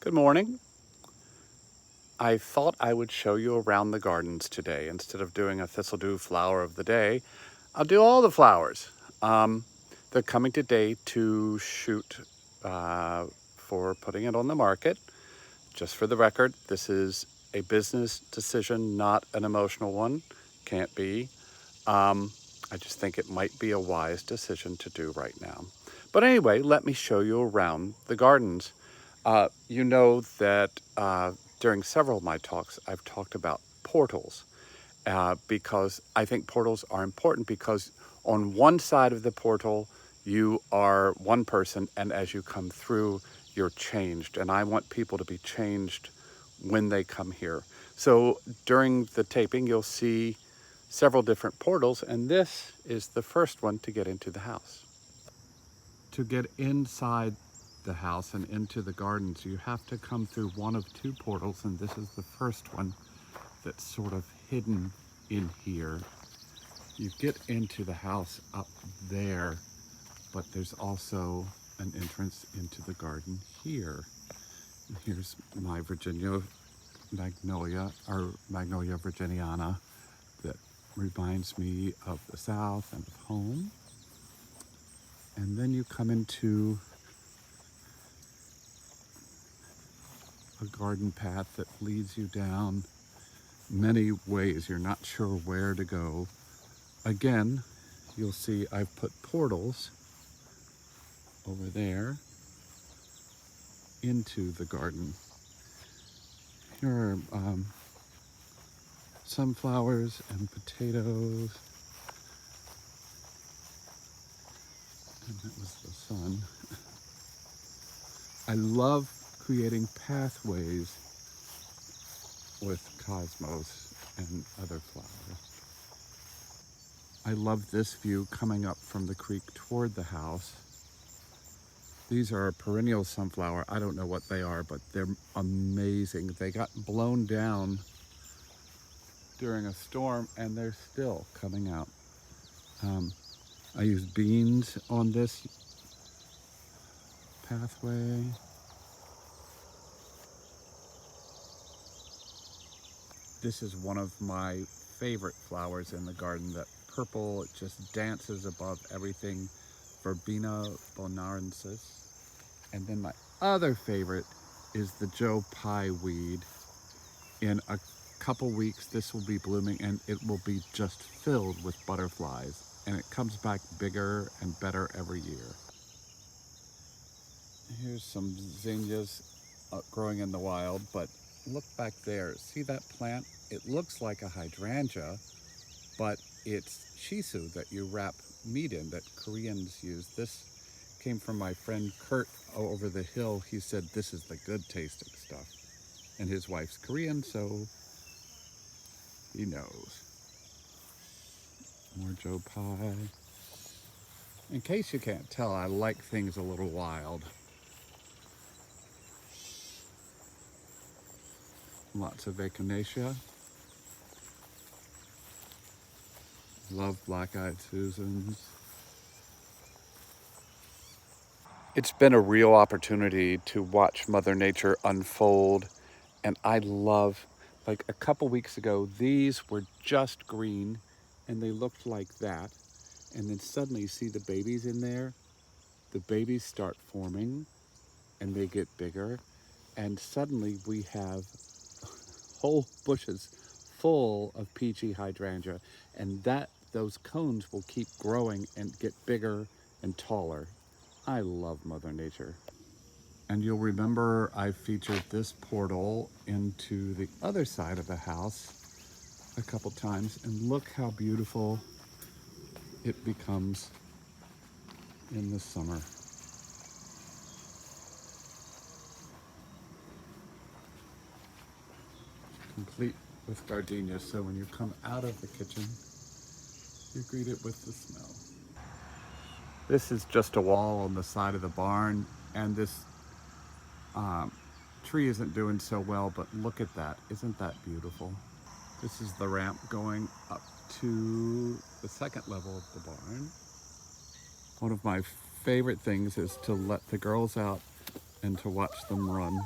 Good morning. I thought I would show you around the gardens today. Instead of doing a thistledew flower of the day, I'll do all the flowers. Um, they're coming today to shoot for putting it on the market. Just for the record, this is a business decision, not an emotional one. Can't be. Um, I just think it might be a wise decision to do right now. But anyway, let me show you around the gardens. You know that during several of my talks, I've talked about portals because I think portals are important because on one side of the portal, you are one person, and as you come through, you're changed. And I want people to be changed when they come here. So during the taping, you'll see several different portals, and this is the first one to get into the house. To get inside the house and into the gardens, you have to come through one of two portals, and this is the first one that's sort of hidden in here. You get into the house up there, but there's also an entrance into the garden here. And here's my Magnolia virginiana that reminds me of the South and of home. And then you come into a garden path that leads you down many ways. You're not sure where to go. Again, you'll see I've put portals over there into the garden. Here are sunflowers and potatoes. And that was the sun. I love creating pathways with cosmos and other flowers. I love this view coming up from the creek toward the house. These are a perennial sunflower. I don't know what they are, but they're amazing. They got blown down during a storm and they're still coming out. I use beans on this pathway. This is one of my favorite flowers in the garden. That purple, it just dances above everything. Verbena bonarensis. And then my other favorite is the Joe Pye weed. In a couple weeks, this will be blooming and it will be just filled with butterflies. And it comes back bigger and better every year. Here's some zinnias growing in the wild, but look back there. See that plant? It looks like a hydrangea, but it's shiso that you wrap meat in, that Koreans use. This came from my friend Kurt over the hill. He said this is the good tasting stuff. And his wife's Korean, so he knows. More Joe Pye. In case you can't tell, I like things a little wild. Lots of echinacea. Love black-eyed Susans. It's been a real opportunity to watch Mother Nature unfold, and I love, like a couple weeks ago, these were just green and they looked like that, and then suddenly you see the babies in there. The babies start forming and they get bigger, and suddenly we have whole bushes full of peachy hydrangea, and those cones will keep growing and get bigger and taller. I love Mother Nature. And you'll remember I featured this portal into the other side of the house a couple times, and look how beautiful it becomes in the summer. Complete with gardenia, so when you come out of the kitchen, you greet it with the smell. This is just a wall on the side of the barn, and this tree isn't doing so well, but look at that. Isn't that beautiful? This is the ramp going up to the second level of the barn. One of my favorite things is to let the girls out and to watch them run.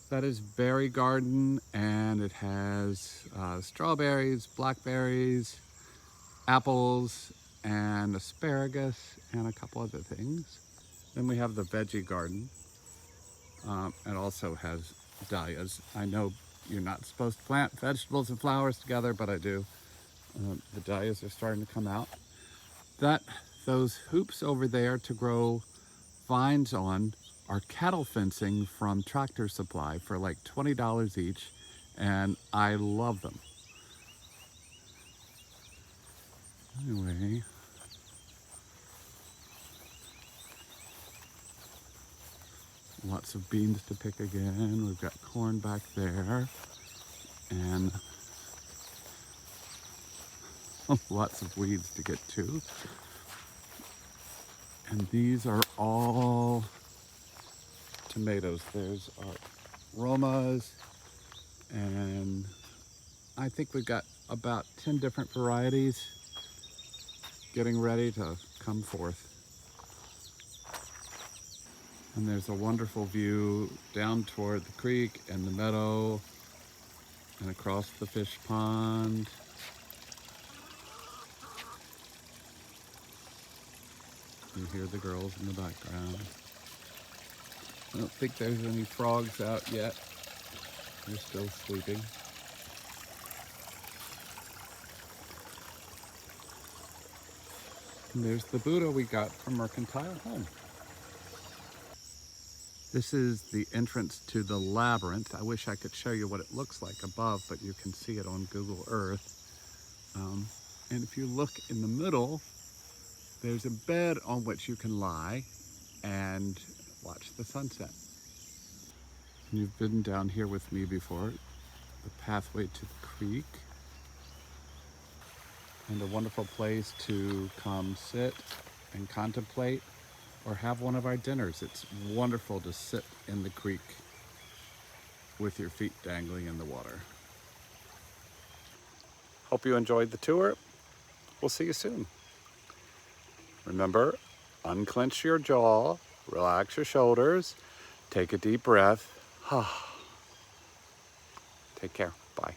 That is Berry Garden, and it has strawberries, blackberries, apples, and asparagus, and a couple other things. Then we have the Veggie Garden. It also has dahlias. I know you're not supposed to plant vegetables and flowers together, but I do. The dahlias are starting to come out. Those hoops over there to grow vines on are cattle fencing from Tractor Supply for like $20 each, and I love them. Anyway, lots of beans to pick again. We've got corn back there, and lots of weeds to get to. And these are all tomatoes. There's our Romas, and I think we've got about 10 different varieties getting ready to come forth. And there's a wonderful view down toward the creek and the meadow and across the fish pond. You hear the girls in the background. I don't think there's any frogs out yet. They're still sleeping. And there's the Buddha we got from Mercantile Home. This is the entrance to the labyrinth. I wish I could show you what it looks like above, but you can see it on Google Earth. And if you look in the middle, there's a bed on which you can lie and watch the sunset. And you've been down here with me before, the pathway to the creek. And a wonderful place to come sit and contemplate or have one of our dinners. It's wonderful to sit in the creek with your feet dangling in the water. Hope you enjoyed the tour. We'll see you soon. Remember, unclench your jaw, relax your shoulders, take a deep breath. Take care. Bye.